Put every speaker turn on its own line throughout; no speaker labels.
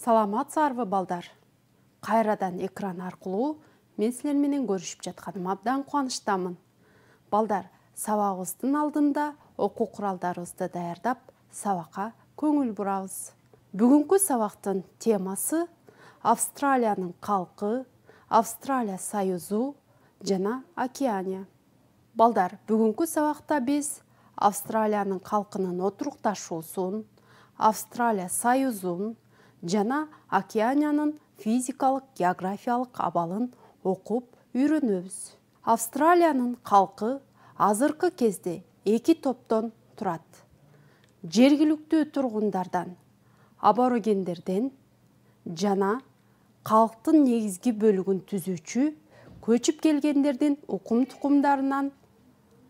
Саламатсыздарбы балдар. Кайрадан экран аркылуу мен силер менен көрүшүп жатканыма абдан кубанычтамын. Балдар, сабагыбыздын алдында окуу куралдарыбызды даярдап, сабакка көңүл бурабыз. Бүгүнкү сабактын темасы Австралиянын калкы, Австралия Союзу жана Океания. Балдар, бүгүнкү сабакта биз Австралиянын калкынын отурукташуусун, Австралия Союзун жана Океаниянын физикалык, географиялык абалын окуп үйрөнөбүз. Австралиянын калкы азыркы кезде эки топтон турат. Жергиликтүү тургундардан, аборигендерден жана калктын негизги бөлүгүн түзүүчү көчүп келгендердин укум-тукумдарынан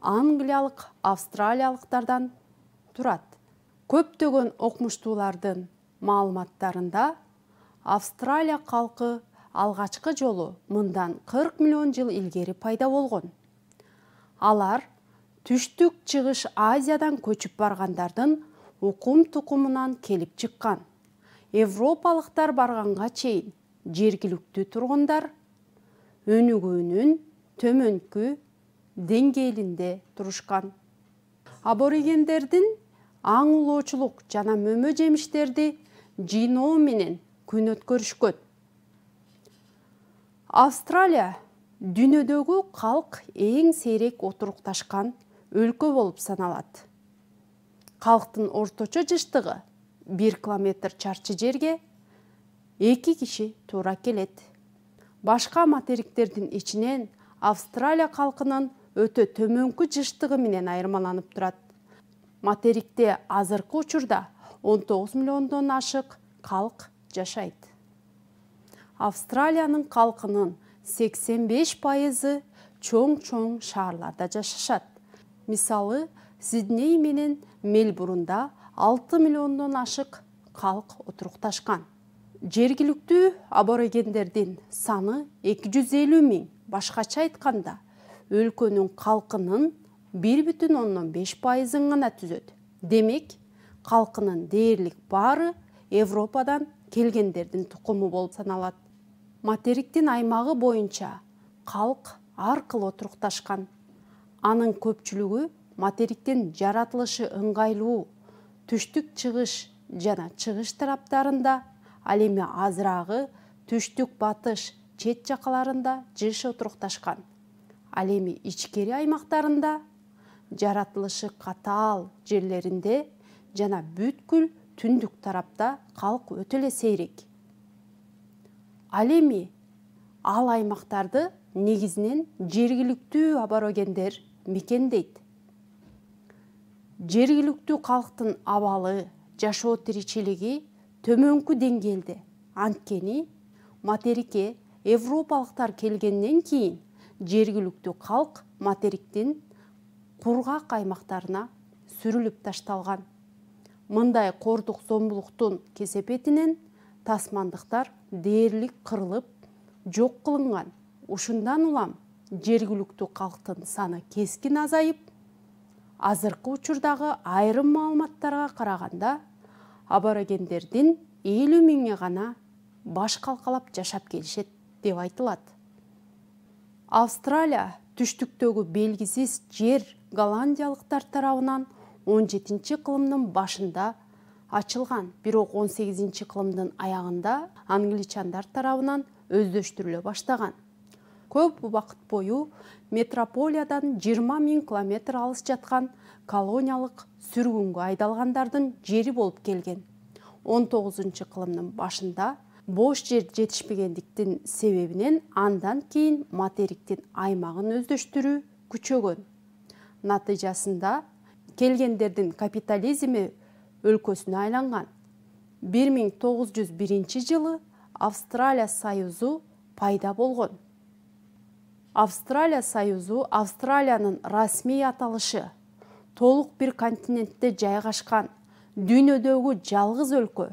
англиялык, австралиялыктардан турат. Көптөгөн окумуштуулардын маалыматтарында Австралия калкы алгачкы жолу мындан 40 миллион жыл илгери пайда болгон. Алар түштүк чыгыш Азиядан көчүп баргандардын укум-тукумунан келип чыккан. Европалыктар барганга чейин жергиликтүү тургундар өнүгүүнүн төмөнкү деңгээлинде турушкан. Аборигендердин аң улоочулук жана мөмө жемиштерди жыйноо менен күн өткөрүшкөн. Австралия дүйнөдөгү калк эң сейрек отурукташкан өлкө болуп саналат. Калктын орточо жыштыгы 1 километр чарчы жерге 2 киши туура келет. Башка материктердин ичинен Австралия калкынын өтө төмөнкү жыштыгы менен айырмаланып турат. Материкте азыркы учурда 19 миллиондон ашык калк жашайт. Австралиянын калкынын 85% чоң-чоң шаарларда жашашат. Мисалы, Сидней менен Мельбурнда 6 миллиондон ашык калк отурукташкан. Жергиликтүү аборигендердин саны 250 миң. Башкача айтканда, өлкөнүн калкынын 1,5%-ын гана түзөт. Демек, калкынын дээрлик баары Европадан келгендердин тукуму болуп саналат. Материктин аймагы боюнча калк ар кыл отурукташкан. Анын көпчүлүгү материктин жаратылышы ыңгайлуу, түштүк чыгыш жана чыгыш тараптарында, ал эми азырагы түштүк батыш чет жакаларында жыш отурукташкан. Ал эми ичкери аймактарында, жаратылышы катаал жерлеринде жана бүткүл түндүк тарапта калк өтө эле сейрек. Ал эми ал аймактарды негизинен жергиликтүү аборигендер мекендейт. Жергиликтүү калктын абалы, жашоо тиричилиги төмөнкү деңгээлде. Анткени материкке европалыктар келгенден кийин жергиликтүү калк материктин кургак аймактарына сүрүлүп ташталган. Мындай кордук зомбулуктун кесепетинен тасмандыктар дээрлик кырылып, жок кылынган. Ушундан улам жергиликтүү калктын саны кескин азайып, азыркы учурдагы айрым маалыматтарга караганда аборигендердин 50 миңе гана баш калкалап жашап келишет деп айтылат. Австралия түштүктөгү белгисиз жер голландиялыктар тарабынан 17-кылымдын башында ачылган, бирок 18-кылымдын аягында англичандар тарабынан өздөштүрүлө баштаган. Көп убакыт бою метрополиядан 20 миң километр алыс жаткан колониялык сүргүнгө айдалгандардын жери болуп келген. 19-кылымдын башында бош жер жетишпегендиктин себебинен андан кийин материктин аймагын өздөштүрүү күчөгөн. Натыйжасында келгендердин капитализми өлкөсүнө айланган. 1901 жылы Австралия Союзу пайда болгон. Австралия Союзу Австралиянын расмий аталышы. Толук бир континентте жайгашкан дүйнөдөгү жалгыз өлкө.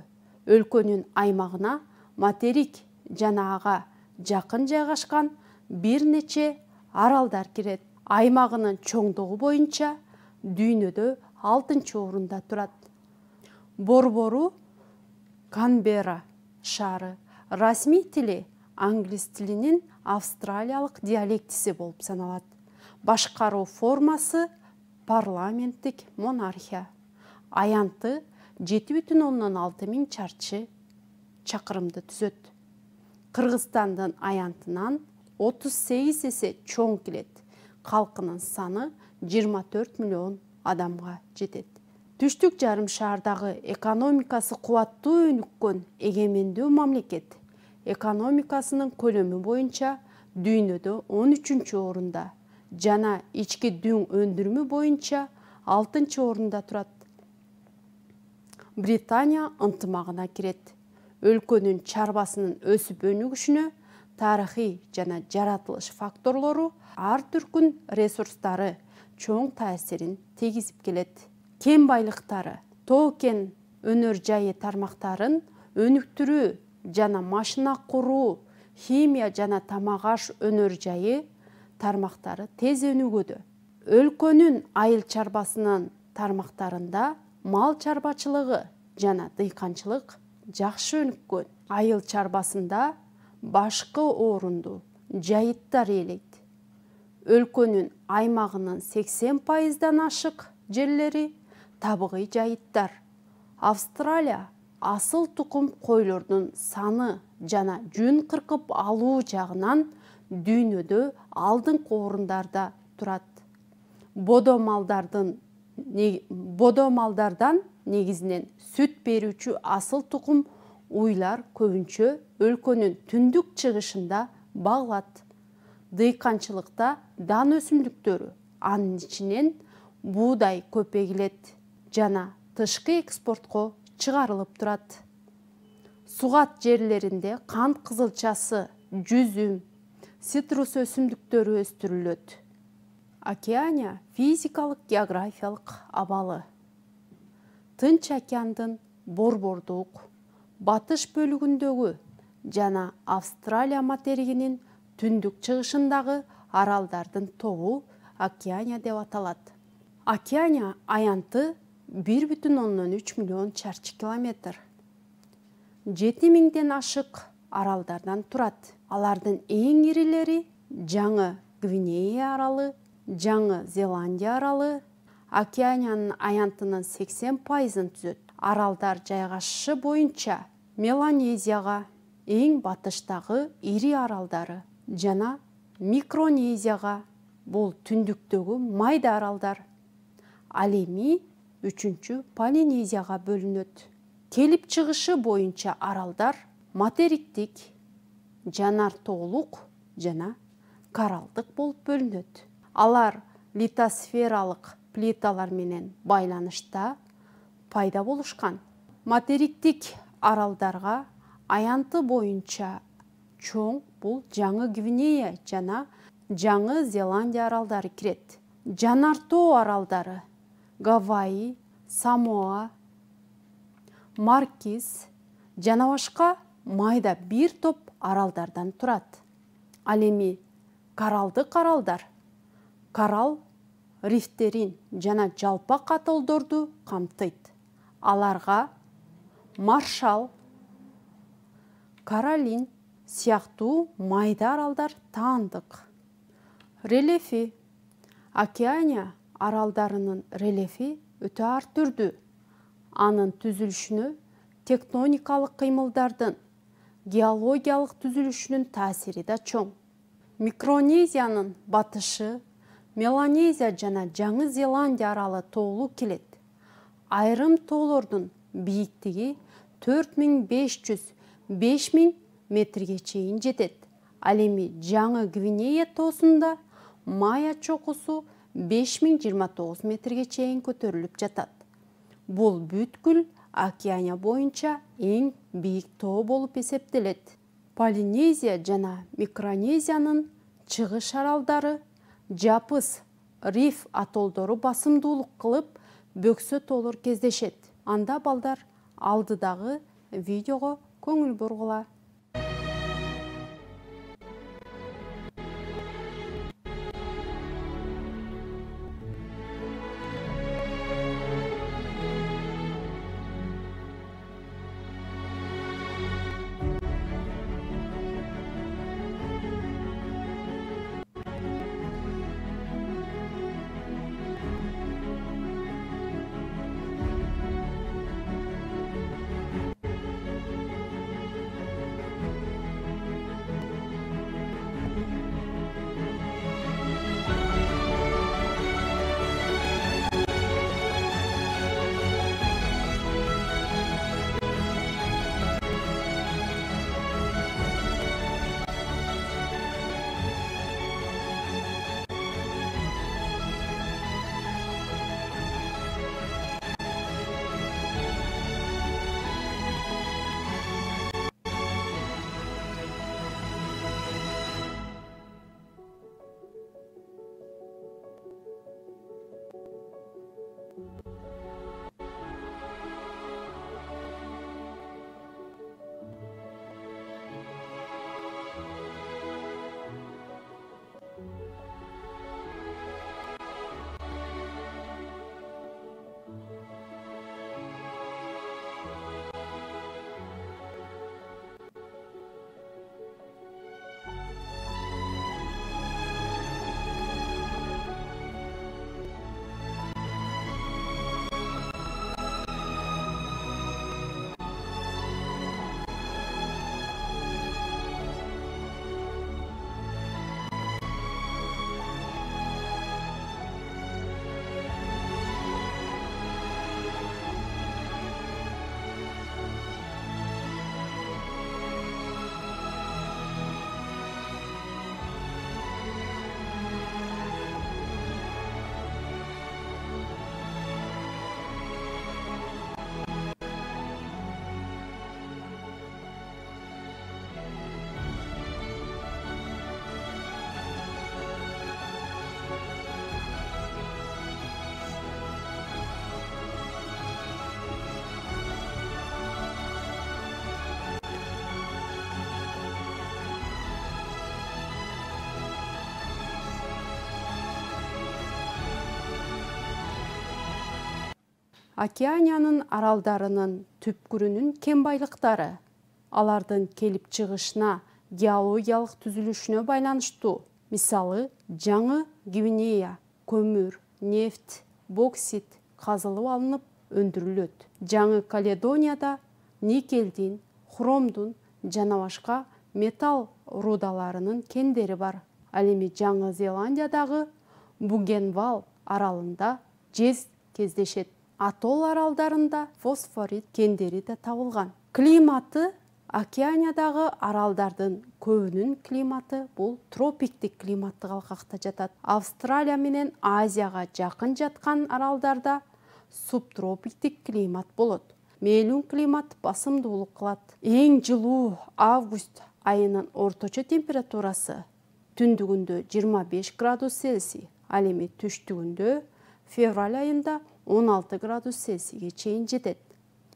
Өлкөнүн аймагына материк жана ага жакын жайгашкан бир нече аралдар кирет. Аймагынын чоңдугу боюнча дүйнөдө 6-орунда турат. Борбору Канберра, шаары. Расмий тили англис тилинин австралиялык диалектиси болуп саналат. Башкаруу формасы парламенттик монархия. Аянты 7,6 миң чарчы чакырымды түзөт. Кыргызстандын аянтынан 38 эсе чоң келет. Калкынын саны 24 миллион адамга жетет. Түштүк жарым шаардагы экономикасы кубаттуу өнүккөн эгемендүү мамлекет. Экономикасынын көлөмү боюнча дүйнөдө 13-чү орунда жана ички дүң өндүрмө боюнча 6-чы орунда турат. Британия ынтымагына кирет. Өлкөнүн чарбасынын өсүп өнүгүшүнө тарыхый жана жаратылыш факторлору ар түркүн ресурстары чоң таасирин тийгизип келет. Кен байлыктары, тоо кен өнөр жайы тармактарын өнүктүрүү жана машина куруу, химия жана тамак аш өнөр жайы тармактары тез өнүгүүдө. Өлкөнүн айыл чарбасынын тармактарында мал чарбачылыгы жана дыйканчылык жакшы өнүккөн. Айыл чарбасында башкы орунду жайыттар ээлейт. Өлкөнүн аймагынын 80%-дан ашык жерлери табыгый жайыттар. Австралия асыл тукум койлордун саны жана жүн кыркып алуу жагынан дүйнөдө алдыңкы орундарда турат. Бодо малдардан негизинен сүт берүүчү асыл тукум уйлар көбүнчө өлкөнүн түндүк чыгышында багылат. Дыйканчылыкта дан өсүмдүктөрү, анын ичинен буудай көп эгилет жана тышкы экспортко чыгарылып турат. Сугат жерлеринде кант кызылчасы, жүзүм, цитрус өсүмдүктөрү өстүрүлөт. Океания физикалык географиялык абалы. Тынч океандын борбордук, батыш бөлүгүндөгү жана Австралия материгинин түндүк чыгышындагы аралдардын тобу Океания деп аталат. Океания аянты 1,3 миллион чарчы километр. 7000ден ашык аралдардан турат. Алардын эң ирилери Жаңы Гвинея аралы, Жаңы Зеландия аралы. Океаниянын аянтынын 80%-ын түзөт. Аралдар жайгашышы боюнча Меланезияга, эң батыштагы ири аралдары, жана Микронезияга, бул түндүктөгү майда аралдар. Ал эми 3-чү Полинезияга бөлүнөт. Келип чыгышы боюнча аралдар материктик, жанар тоолук жана коралдык болуп бөлүнөт. Алар литосфералык плиталар менен байланышта пайда болушкан. Материктик аралдарга аянты боюнча чоң бул Жаңы Гвинея жана Жаңы Зеландия аралдары кирет. Жанар тоо аралдары Гавайи, Самоа, Маркиз жана башка майда бир топ аралдардан турат. Ал эми коралдык аралдар коралл рифтерин жана жалпак атолдорду камтыйт. Аларга Маршалл, Каролин сыяктуу майда аралдар таандык. Рельефи. Океания аралдарынын рельефи өтө ар түрдүү. Анын түзүлүшүнө тектоникалык кыймылдардын, геологиялык түзүлүшүнүн таасири да чоң. Микронезиянын батышы Меланезия жана Жаңы Зеландия аралы тоолуу келет. Айрым тоолордун бийиктиги 4500–5000 метрге чейин жетет. Ал эми Жаңы Гвинея тоосунда Майя чокусу 5029 метрге чейин көтөрүлүп жатат. Бул бүткүл Океания боюнча эң бийик тоо болуп эсептелет. Полинезия жана Микронезиянын чыгыш аралдары жапыс риф атолдору басымдуулук кылып, бөксө тоолор кездешет. Анда балдар алдыдагы видеого көңүл бургула. Океаниянын аралдарынын түпкүрүнүн кен байлыктары алардын келип чыгышына, геологиялык түзүлүшүнө байланыштуу. Мисалы, Жаңы Гвинея көмүр, нефть, боксит казылып алынып өндүрүлөт. Жаңы Каледонияда никелдин, хромдун жана башка металл рудаларынын кендери бар. Ал эми Жаңы Зеландиядагы Бугенвал аралында жез кездешет. Атолл аралдарында фосфорит кендери да табылган. Климаты Океаниядагы аралдардын көбүнүн климаты бул тропиктик климаттык алкакта жатат. Австралия менен Азияга жакын жаткан аралдарда субтропиктик климат болот. Мээлүүн климат басымдуулук кылат. Эң жылуу август айынын орточо температурасы түндүгүндө 25 градус Цельсий, ал эми түштүгүндө февраль айында 16 градус Цельсийге чейин жетет.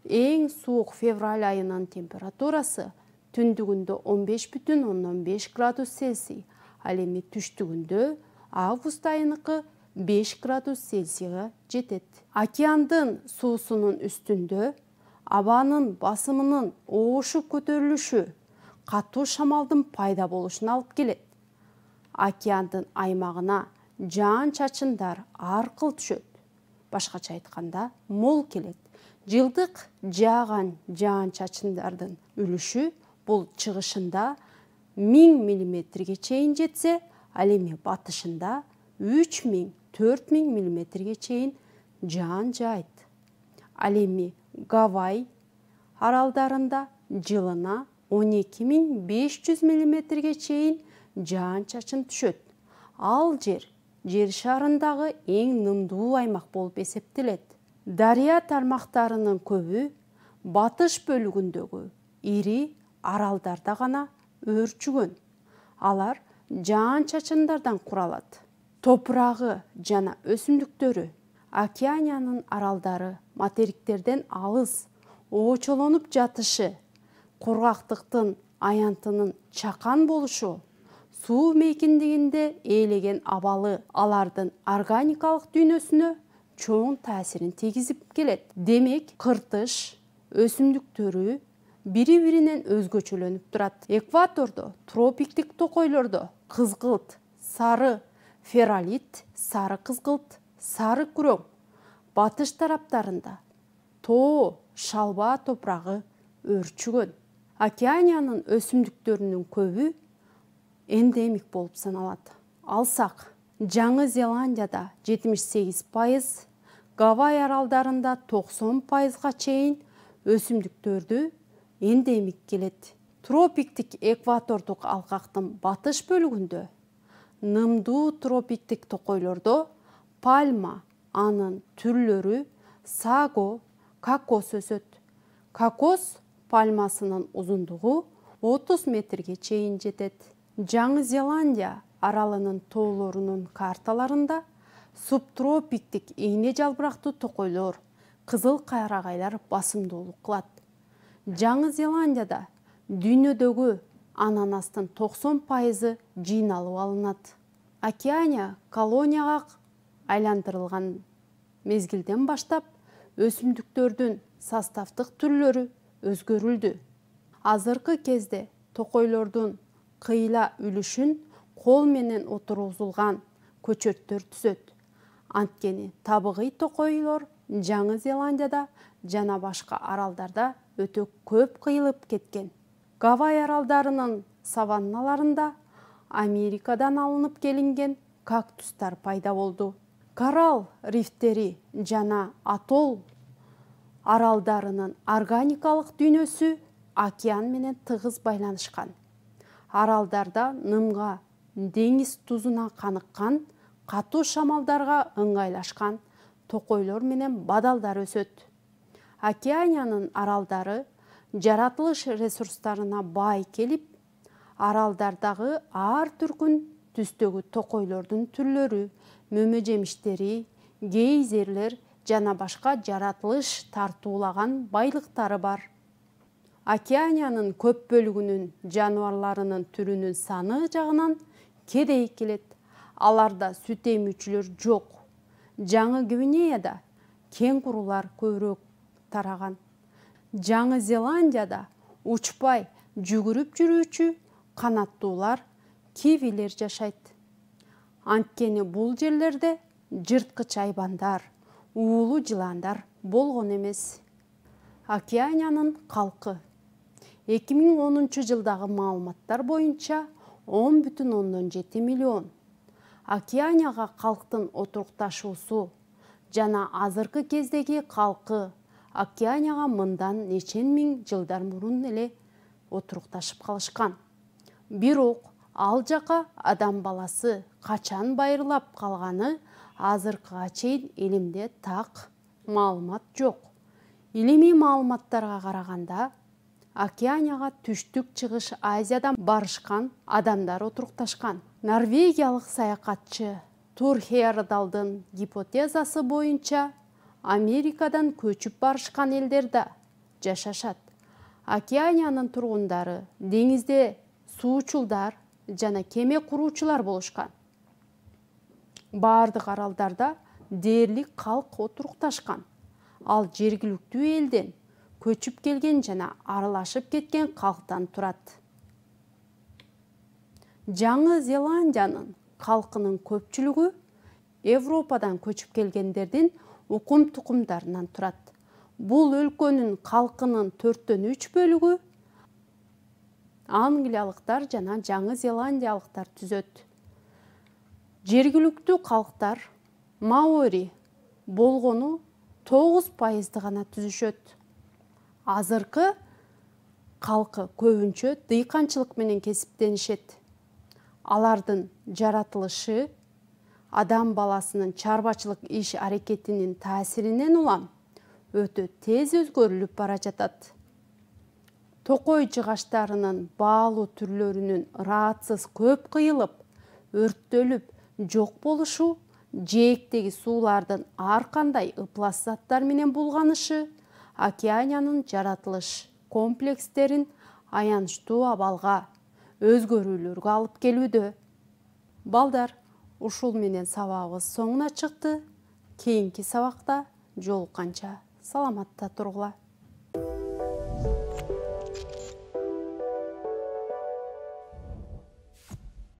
Эң суук февраль айынын температурасы түндүгүндө 15,5 градус Цельсий, ал эми түштүгүндө август айыныкы 5 градус Цельсийге жетет. Океандын суусунун үстүндө абанын басымынын оошуп көтөрүлүшү катуу шамалдын пайда болушуна алып келет. Океандын аймагына жаан-чачындар аркылуу түшөт. Башкача айтканда, мол келет. Жылдык жааган жаан-чачындардын үлүшү бул чыгышында 1000 миллиметрге чейин жетсе, ал эми батышында 3000–4000 миллиметрге чейин жаан жаайт. Ал эми Гавай аралдарында жылына 12500 миллиметрге чейин жаан-чачын түшөт. Ал жер шарындагы эң нымдуу аймак болуп эсептелет. Дарыя тармактарынын көбү батыш бөлүгүндөгү ири аралдарда гана өрчүгөн. Алар жаан-чачындардан куралат. Топурагы жана өсүмдүктөрү Океаниянын аралдары материктерден алыс оочолонуп жатышы, кургактыктын аянтынын чакан болушу, суу мейкиндигинде ээлеген абалы алардын органикалык дүйнөсүнө чоң таасирин тийгизип келет. Демек, кыртыш өсүмдүктөрү бири-биринен өзгөчөлөнүп турат. Экватордо, тропиктик токойлордо кызгылт, сары феролит, сары кызгылт, сары күрөң, батыш тараптарында тоо, шалба топурагы өрчүгөн. Океаниянын өсүмдүктөрүнүн көбү эндемик болуп саналат. Алсак, Жаңы Зеландияда 78%, Гавай аралдарында 90%га чейин өсүмдүктөрдү эндемик келет. Тропиктик экватордук алкактын батыш бөлүгүндө, нымдуу тропиктик токойлордо пальма, анын түрлөрү саго, кокос өсөт. Кокос пальмасынын узундугу 30 метрге чейин жетет. Жаңы Зеландия аралынын тоолорунун карталарында субтропиктик ийне жалбырактуу токойлор, кызыл кайрагайлар басымдуулук кылат. Жаңы Зеландияда дүйнөдөгү ананастын 90% жыйналып алынат. Океания колонияга айландырылган мезгилден баштап өсүмдүктөрдүн составдык түрлөрү өзгөрүлдү. Азыркы кезде токойлордун кыйла үлүшүн кол менен отургузулган көчөттөр түзөт. Анткени табыгый токойлор Жаңы Зеландияда жана башка аралдарда өтө көп кыйылып кеткен. Гавай аралдарынын саванналарында Америкадан алынып келинген кактустар пайда болду. Коралл рифтери жана атолл аралдарынын органикалык дүйнөсү океан менен тыгыз байланышкан. Аралдарда нымга, деңиз тузуна каныккан, катуу шамалдарга ыңгайлашкан токойлор менен бадалдар өсөт. Океаниянын аралдары жаратылыш ресурстарына бай келип, аралдардагы ар түркүн түстөгү токойлордун түрлөрү, мөмө жемиштери, гейзерлер жана башка жаратылыш тартуулаган байлыктары бар. Океаниянын көп бөлүгүнүн жаныбарларынын түрүнүн саны жагынан кедей келет. Аларда сүт эмүүчүлөр жок. Жаңы Гвинеяда кенгурулар көбүрөөк тараган. Жаңы Зеландияда учпай жүгүрүп жүрүүчү канаттуулар кивилер жашайт. Анткени бул жерлерде жырткыч айбандар, уулуу жыландар болгон эмес. Океаниянын калкы 2010 жылдагы маалыматтар боюнча 10,7 миллион. Океанияга калктын отурукташуусу жана азыркы кездеги калкы Океанияга мындан нечен миң жылдар мурун эле отурукташып калышкан. Бирок ал жака адам баласы качан байырлап калганы азыркыга чейин илимде так маалымат жок. Илимий маалыматтарга караганда, Океанияга түштүк-чыгыш Азиядан барышкан адамдар отурукташкан. Норвегиялык саякатчы Тур Хейердалдын гипотезасы боюнча Америкадан көчүп барышкан элдерде жашашат. Океаниянын тургундары деңизде суучулдар жана кеме куруучулар болушкан. Бардык аралдарда дээрлик калк отурукташкан. Ал жергиликтүү элден көчүп келген жана аралашып кеткен калктан турат. Жаңы Зеландиянын калкынын көпчүлүгү Европадан көчүп келгендердин укум-тукумдарынан турат. Бул өлкөнүн калкынын 4/3 бөлүгү англиялыктар жана жаңы зеландиялыктар түзөт. Жергиликтүү калктар маори болгону 9% гана түзүшөт. Азыркы калкы көбүнчө дыйканчылык менен кесиптенишет. Алардын жаратылышы адам баласынын чарбачылык иш аракетинин таасиринен улам өтө тез өзгөрүлүп бара жатат. Токой жыгаштарынын баалуу түрлөрүнүн ыраатсыз көп кыйылып, өрттөлүп, жок болушу, жээктеги суулардын ар кандай ыплас заттар менен булганышы Океаниянын жаратылыш комплекстерин аянычтуу абалга, өзгөрүүлөргө алып келүүдө. Балдар, ушул менен сабагыбыз соңуна чыкты. Кийинки сабакта жолукканча саламатта тургула.